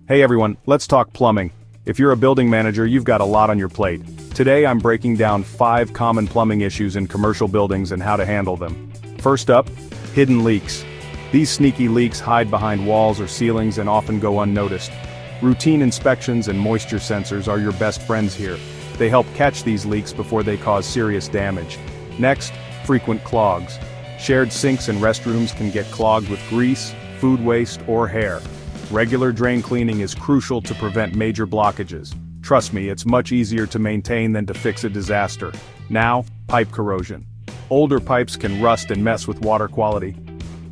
Hey everyone, let's talk plumbing. If you're a building manager, you've got a lot on your plate. Today I'm breaking down 5 common plumbing issues in commercial buildings and how to handle them. First up, hidden leaks. These sneaky leaks hide behind walls or ceilings and often go unnoticed. Routine inspections and moisture sensors are your best friends here. They help catch these leaks before they cause serious damage. Next, frequent clogs. Shared sinks and restrooms can get clogged with grease, food waste, or hair. Regular drain cleaning is crucial to prevent major blockages. Trust me, it's much easier to maintain than to fix a disaster. Now, pipe corrosion. Older pipes can rust and mess with water quality.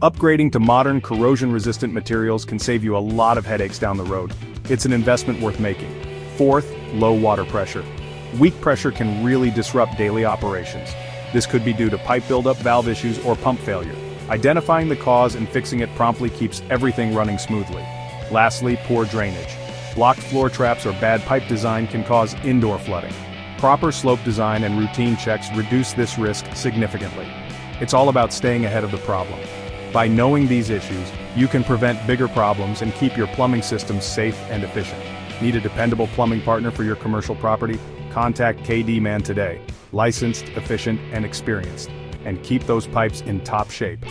Upgrading to modern corrosion-resistant materials can save you a lot of headaches down the road. It's an investment worth making. Fourth, low water pressure. Weak pressure can really disrupt daily operations. This could be due to pipe buildup, valve issues, or pump failure. Identifying the cause and fixing it promptly keeps everything running smoothly. Lastly, poor drainage. Blocked floor traps or bad pipe design can cause indoor flooding. Proper slope design and routine checks reduce this risk significantly. It's all about staying ahead of the problem. By knowing these issues, you can prevent bigger problems and keep your plumbing system safe and efficient. Need a dependable plumbing partner for your commercial property? Contact KD Man today. Licensed, efficient, and experienced. And keep those pipes in top shape.